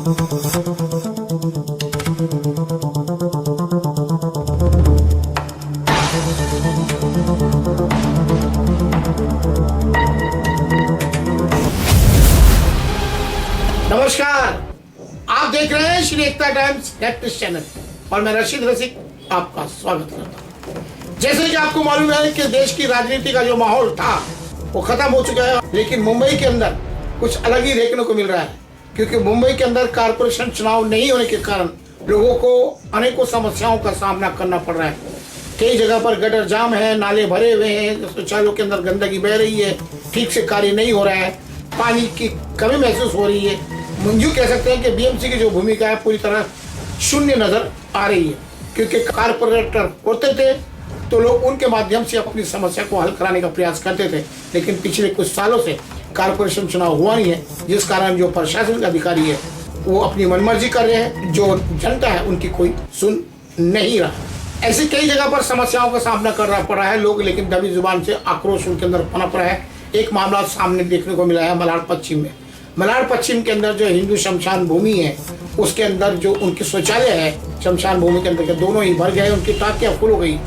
नमस्कार, आप देख रहे हैं श्री एकता टाइम्स नेटफ्लिक्स चैनल और मैं रशीद रसिक आपका स्वागत करता हूं। जैसे कि आपको मालूम है कि देश की राजनीति का जो माहौल था वो खत्म हो चुका है, लेकिन मुंबई के अंदर कुछ अलग ही देखने को मिल रहा है, क्योंकि मुंबई के अंदर कारपोरेशन चुनाव नहीं होने के कारण लोगों को अनेकों समस्याओं का सामना करना पड़ रहा है। कई जगह पर गटर जाम है, नाले भरे हुए हैं, शौचालयों के अंदर गंदगी बह रही है, ठीक से कार्य नहीं हो रहा है, पानी की कमी महसूस हो रही है। यूँ कह सकते हैं कि बीएमसी की जो भूमिका है पूरी तरह शून्य नजर आ रही है, क्योंकि कारपोरेटर होते थे तो लोग उनके माध्यम से अपनी समस्या को हल कराने का प्रयास करते थे, लेकिन पिछले कुछ सालों से कारपोरेशन चुनाव हुआ नहीं है, जिस कारण जो प्रशासनिक अधिकारी है वो अपनी मनमर्जी कर रहे हैं, जो जनता है उनकी कोई सुन नहीं रहा। ऐसी कई जगह पर समस्याओं का सामना करना पड़ रहा है लोग, लेकिन दबी जुबान से आक्रोश उनके अंदर पनप रहा है। एक मामला सामने देखने को मिला है मलाड पश्चिम में। मलाड पश्चिम के अंदर जो हिंदू शमशान भूमि है उसके अंदर जो उनके शौचालय है शमशान भूमि के अंदर के दोनों ही भर गए, उनकी टांकियां फुल हो गई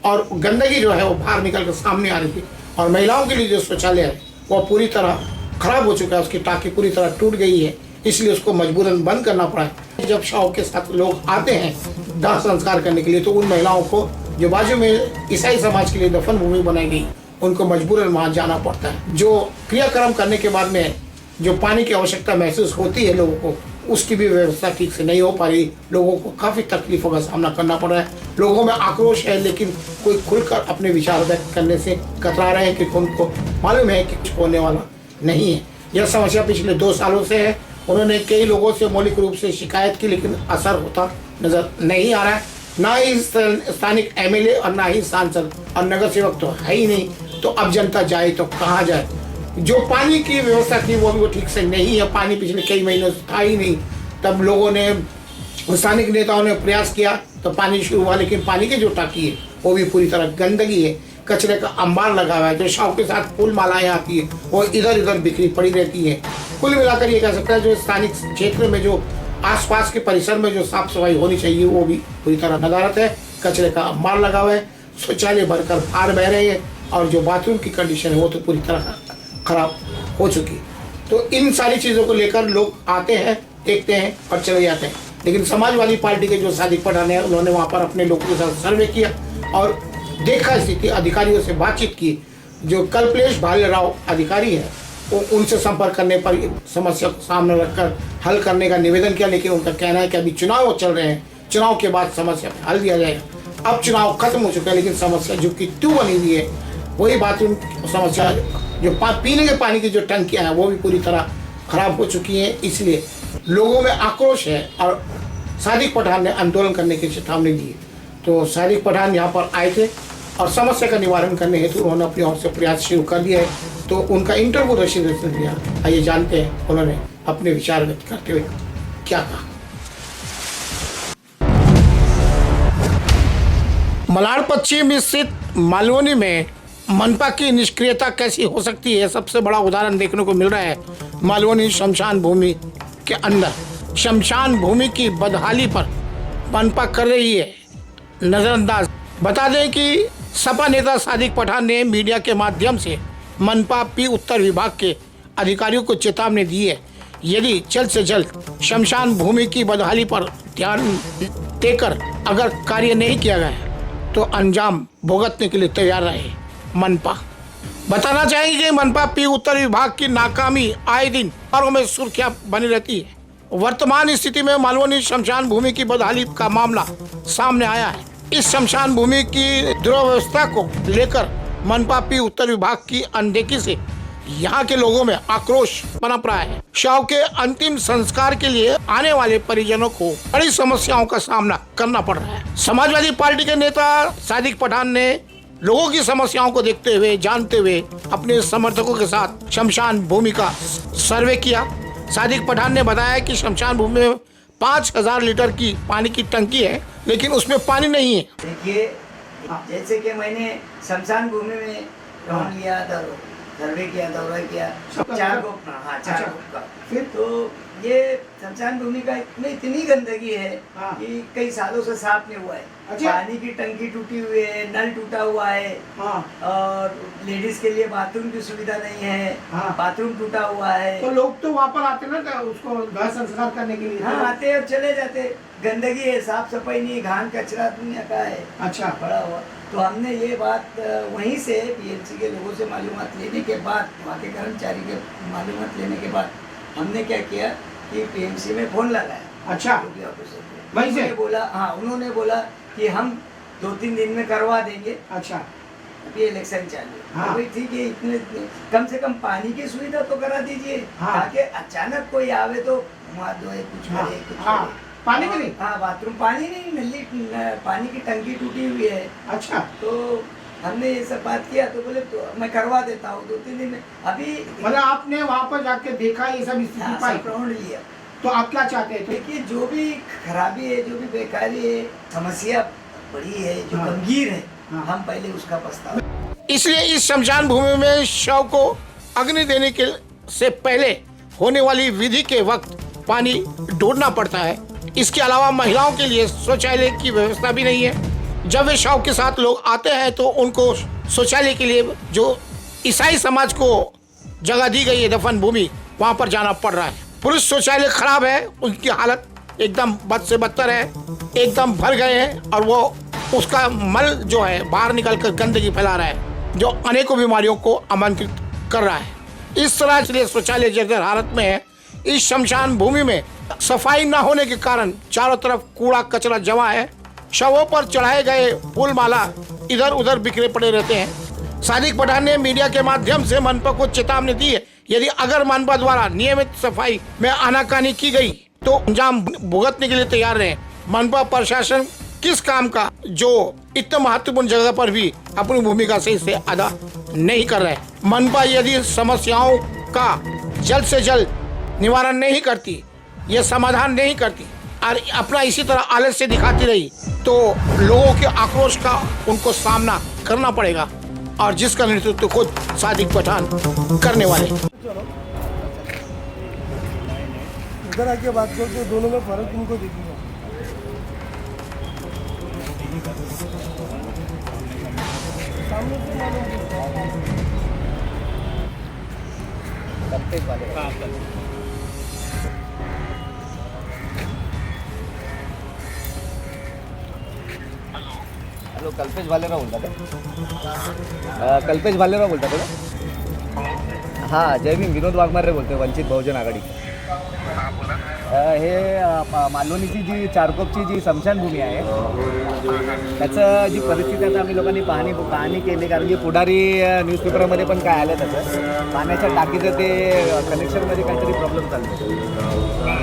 और गंदगी जो है वो बाहर निकल कर सामने आ रही थी। और महिलाओं के लिए जो शौचालय है वो पूरी तरह खराब हो चुका है, उसकी टांकी पूरी तरह टूट गई है, इसलिए उसको मजबूरन बंद करना पड़ा है। जब शव के साथ लोग आते हैं दाह संस्कार करने के लिए तो उन महिलाओं को जो बाजू में ईसाई समाज के लिए दफन भूमि बनाई गई उनको मजबूरन वहाँ जाना पड़ता है। जो क्रियाक्रम करने के बाद में जो पानी की आवश्यकता महसूस होती है लोगों को, उसकी भी व्यवस्था ठीक से नहीं हो पा रही। लोगों को काफ़ी तकलीफों का सामना करना पड़ रहा है। लोगों में आक्रोश है, लेकिन कोई खुलकर अपने विचार व्यक्त करने से कतरा रहे हैं, क्योंकि उनको मालूम है कि कुछ होने वाला नहीं है। यह समस्या पिछले 2 सालों से है। उन्होंने कई लोगों से मौलिक रूप से शिकायत की, लेकिन असर होता नजर नहीं आ रहा है। ना ही स्थानिक एमएलए और ना ही सांसद और नगर सेवक तो है ही नहीं, तो अब जनता जाए तो कहाँ जाए। जो पानी की व्यवस्था थी वो भी ठीक से नहीं है, पानी पिछले कई महीनों से था ही नहीं। तब लोगों ने, स्थानिक नेताओं ने प्रयास किया तो पानी शुरू हुआ, लेकिन पानी की जो टाकी है वो भी पूरी तरह गंदगी है, कचरे का अंबार लगा हुआ है। जो शव के साथ फूल मालाएं आती है वो इधर उधर बिखरी पड़ी रहती है। कुल मिलाकर ये कह सकता है जो स्थानिक क्षेत्र में जो आसपास के परिसर में जो साफ सफाई होनी चाहिए वो भी पूरी तरह नदारत है। कचरे का अंबार लगा हुआ है, शौचालय भरकर बाहर बह रहे हैं और जो बाथरूम की कंडीशन है वो तो पूरी तरह खराब हो चुकी। तो इन सारी चीज़ों को लेकर लोग आते हैं, देखते हैं और चले जाते हैं। लेकिन समाजवादी पार्टी के जो सादिक पठान है उन्होंने वहाँ पर अपने लोगों के साथ सर्वे किया और देखा स्थिति, अधिकारियों से बातचीत की। जो कल्पेश भालेराव अधिकारी है वो उनसे संपर्क करने पर समस्या को सामने रखकर हल करने का निवेदन किया, लेकिन उनका कहना है कि अभी चुनाव चल रहे हैं, चुनाव के बाद समस्या पर हल दिया जाएगा। अब चुनाव खत्म हो चुका है, लेकिन समस्या जो कि क्यों बनी हुई है वही बाथरूम समस्या, जो पीने के पानी की जो टंकियां हैं वो भी पूरी तरह खराब हो चुकी हैं। इसलिए लोगों में आक्रोश है और सादिक पठान ने आंदोलन करने की चेतावनी दी। तो सादिक पठान यहाँ पर आए थे और समस्या का निवारण करने हेतु उन्होंने अपनी ओर से प्रयास शुरू कर दिया है। तो उनका इंटरव्यू रशीद ने दिया, आइए जानते हैं उन्होंने अपने विचार व्यक्त करते हुए क्या कहा। मलाड पश्चिम स्थित मालवनी में मनपा की निष्क्रियता कैसी हो सकती है, सबसे बड़ा उदाहरण देखने को मिल रहा है मालवनी शमशान भूमि के अंदर। शमशान भूमि की बदहाली पर मनपा कर रही है नजरअंदाज। बता दें कि सपा नेता सादिक पठान ने मीडिया के माध्यम से मनपा पी उत्तर विभाग के अधिकारियों को चेतावनी दी है, यदि जल्द से जल्द शमशान भूमि की बदहाली पर ध्यान देकर अगर कार्य नहीं किया गया तो अंजाम भुगतने के लिए तैयार रहे मनपा। बताना चाहेंगे कि मनपा पी उत्तर विभाग की नाकामी आए दिन खबरों में सुर्खियां बनी रहती है। वर्तमान स्थिति में मालवनी शमशान भूमि की बदहाली का मामला सामने आया है। इस शमशान भूमि की दुर्व्यवस्था को लेकर मनपा पी उत्तर विभाग की अनदेखी से यहाँ के लोगों में आक्रोश पनप रहा है। शव के अंतिम संस्कार के लिए आने वाले परिजनों को बड़ी समस्याओं का सामना करना पड़ रहा है। समाजवादी पार्टी के नेता सादिक पठान ने लोगों की समस्याओं को देखते हुए, जानते हुए अपने समर्थकों के साथ शमशान भूमि का सर्वे किया। सादिक पठान ने बताया कि शमशान भूमि में 5000 लीटर की पानी की टंकी है, लेकिन उसमें पानी नहीं है। देखिए, जैसे कि मैंने शमशान भूमि में लोन लिया था सर्वे किया, दौरा किया, सबका 4 ग्रुप, हाँ 4 अच्छा। ग्रुप का। फिर? तो ये शमशान भूमि का इसमें इतनी गंदगी है हाँ। कि कई सालों से साफ नहीं हुआ है। अच्छा। पानी की टंकी टूटी हुई है, नल टूटा हुआ है, हाँ। और लेडीज के लिए बाथरूम की सुविधा नहीं है, हाँ। बाथरूम टूटा हुआ है। तो लोग तो वहाँ पर आते ना तो उसको घर संस्कार करने के लिए। हाँ, आते और चले जाते। गंदगी है, साफ सफाई नहीं, घान कचरा दुनिया का है अच्छा। पड़ा हुआ। तो हमने ये बात वहीं से पीएमसी के लोगों से मालूमात लेने के बाद, वहाँ के कर्मचारी के मालूमात लेने के बाद हमने क्या किया कि पीएमसी में फोन लगाया। अच्छा। ड्यूटी ऑफिसर को। वहीं से? उन्होंने बोला, हाँ, उन्होंने बोला कि हम 2-3 दिन में करवा देंगे। अच्छा। अभी इलेक्शन चालू है। हाँ। तो भाई ठीक है, इतने कम से कम पानी की सुविधा तो करा दीजिए, हाँ। ताकि अचानक कोई आवे तो मुँह धोए, कुछ हाँ। करे, कुछ हाँ। करे। पानी भी नहीं? हाँ, बाथरूम पानी नहीं, नली पानी की टंकी टूटी हुई है। अच्छा। तो हमने ये सब बात किया तो बोले तो मैं करवा देता हूँ 2-3 दिन में। अभी मतलब आपने वहाँ पर जाके देखा ये सब स्थिति हाँ, पाई, सब राउंड लिया। तो आप क्या चाहते हैं? देखिए, जो भी खराबी है, जो भी बेकारी है, समस्या बड़ी है, जो हाँ। गंभीर है, हाँ। हम पहले उसका प्रस्ताव। इसलिए इस शमशान भूमि में शव को अग्नि देने के से पहले होने वाली विधि के वक्त पानी ढूंढना पड़ता है। इसके अलावा महिलाओं के लिए शौचालय की व्यवस्था भी नहीं है। जब वे शव के साथ लोग आते हैं तो उनको शौचालय के लिए जो ईसाई समाज को जगह दी गई है दफन भूमि, वहाँ पर जाना पड़ रहा है। पुरुष शौचालय खराब है, उनकी हालत एकदम बद से बदतर है, एकदम भर गए हैं और वो उसका मल जो है बाहर निकल कर गंदगी फैला रहा है, जो अनेकों बीमारियों को आमंत्रित कर रहा है। इस तरह से शौचालय जर्जर हालत में है। इस शमशान भूमि में सफाई न होने के कारण चारों तरफ कूड़ा कचरा जमा है। शवों पर चढ़ाए गए फूल माला इधर उधर बिखरे पड़े रहते हैं। सादिक पठान ने मीडिया के माध्यम से मनपा को चेतावनी दी है, यदि अगर मनपा द्वारा नियमित सफाई में आनाकानी की गई तो अंजाम भुगतने के लिए तैयार रहे। मनपा प्रशासन किस काम का जो इतने महत्वपूर्ण जगह पर भी अपनी भूमिका सही से अदा नहीं कर रहे। मनपा यदि समस्याओं का जल्द से जल्द निवारण नहीं करती, ये समाधान नहीं करती और अपना इसी तरह आलस्य दिखाती रही तो लोगों के आक्रोश का उनको सामना करना पड़ेगा, और जिसका नेतृत्व खुद सादिक पठान करने वाले। इधर आके बात करो तो दोनों में फर्क तुमको दिखेगा। सामने से मालूम हॅलो, कल्पेश भालेराव बोलता का? कल्पेश भालेराव बोलता का? हां, जय भीम, विनोद वाघमारे बोलतोय, वंचित बहुजन आघाडी। हे मालवणीची जी चारकोपची जी स्मशानभूमी आहे त्याचं जी परिस्थिती आता आम्ही लोकांनी पाहणी केली, कारण की पुढारी न्यूजपेपरमध्ये पण काय आलं त्याचं पाण्याच्या टाकीचं ते कनेक्शनमध्ये काहीतरी प्रॉब्लेम चालतो।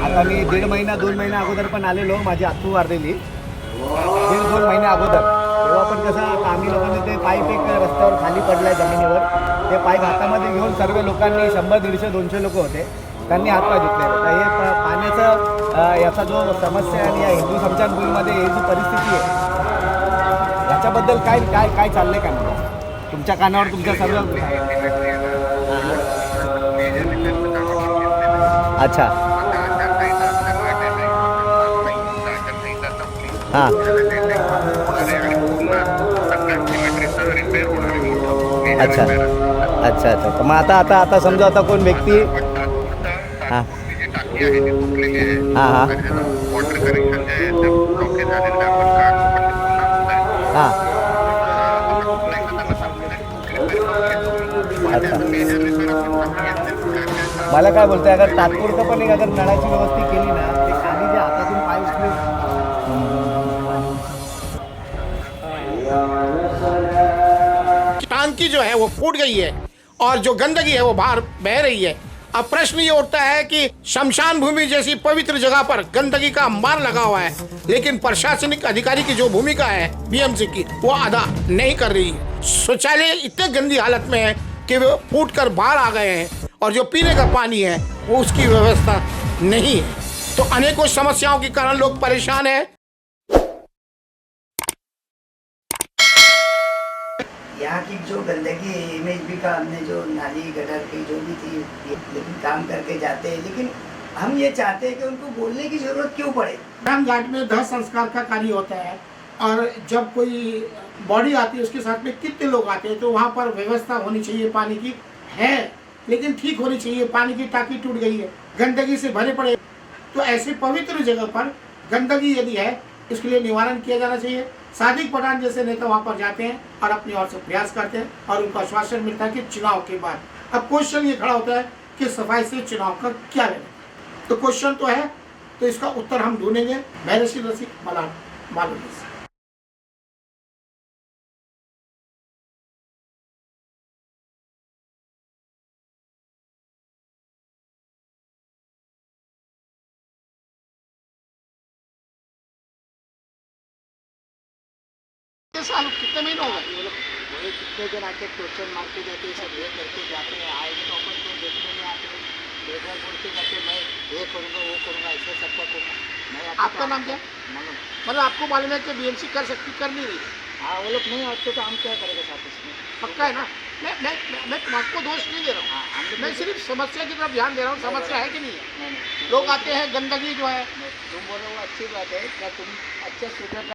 आता मी 1.5 महिना 2 महिना अगोदर पण आलेलो, माझी आत्तू वारलेली 1.5-2 महिने अगोदर। तेव्हा पण कसं आम्ही लोकांनी ते पाईप एक रस्त्यावर खाली पडलाय जमिनीवर, ते पाईप हातामध्ये घेऊन सर्व लोकांनी 100, 150, 200 लोक होते, त्यांनी हातपाय धुतले। तर हे पाण्याचं याचा जो समस्या आणि या हिंदू स्मशानभूमीमध्ये ही जी परिस्थिती आहे याच्याबद्दल काय काय काय चाललंय का म्हणजे तुमच्या कानावर तुमच्या सर्व? अच्छा, हां, अच्छा अच्छा अच्छा। तर मग आता समजा आता कोण व्यक्ती हां हां हां हां, अच्छा। मला काय बोलतोय, अगर तात्पुरतं पण एक अगर नळाची व्यवस्था केली ना, ते खाली जे हातातून पाय उचलून टांकी जो है वो फूट गई है और जो गंदगी है वो बाहर बह रही है। अब प्रश्न ये उठता है कि शमशान भूमि जैसी पवित्र जगह पर गंदगी का मार लगा हुआ है, लेकिन प्रशासनिक अधिकारी की जो भूमिका है बीएमसी की वो अदा नहीं कर रही है। शौचालय इतने गंदी हालत में है कि वो फूट कर बाहर आ गए हैं और जो पीने का पानी है वो उसकी व्यवस्था नहीं है। तो अनेकों समस्याओं के कारण लोग परेशान हैं। यहाँ की जो गंदगी है MHB का हमने जो नाली गटर की जो भी थी लेकिन काम करके जाते हैं, लेकिन हम ये चाहते हैं कि उनको बोलने की जरूरत क्यों पड़े। राम घाट में 10 संस्कार का कार्य होता है और जब कोई बॉडी आती है उसके साथ में कितने लोग आते हैं, तो वहाँ पर व्यवस्था होनी चाहिए पानी की है, लेकिन ठीक होनी चाहिए। पानी की टाकी टूट गई है, गंदगी से भरे पड़े, तो ऐसे पवित्र जगह पर गंदगी यदि है इसके लिए निवारण किया जाना चाहिए। सादिक पठान जैसे नेता वहाँ पर जाते हैं और अपनी ओर से प्रयास करते हैं और उनको आश्वासन मिलता है कि चुनाव के बाद। अब क्वेश्चन ये खड़ा होता है कि सफाई से चुनाव का क्या लेना, तो क्वेश्चन तो है, तो इसका उत्तर हम ढूंढेंगे। मैं रशीद रसिक मालूम से। साल कितने महीने हो गए? वही कितने दिन आके क्वेश्चन मारते जाते सब ये करके जाते हैं, आएंगे तो अपन तो देखने में आते हैं, देखकर बोलते जाते मैं ये करूँगा वो करूँगा ऐसे सबका करूँगा। मैं आपका नाम क्या? मनोज। मतलब आपको मालूम है कि BMC कर नहीं रही? हाँ वो लोग नहीं आते तो हम क्या करेंगे साथ इसमें। पक्का है ना? मैं आपको दोष नहीं दे रहा हूँ, हाँ हम मैं सिर्फ समस्या की तरफ ध्यान दे रहा हूँ। समस्या है कि नहीं है? नहीं लोग आते हैं, गंदगी जो है तुम बोलो वो अच्छी बात है, क्या तुम अच्छे सुधर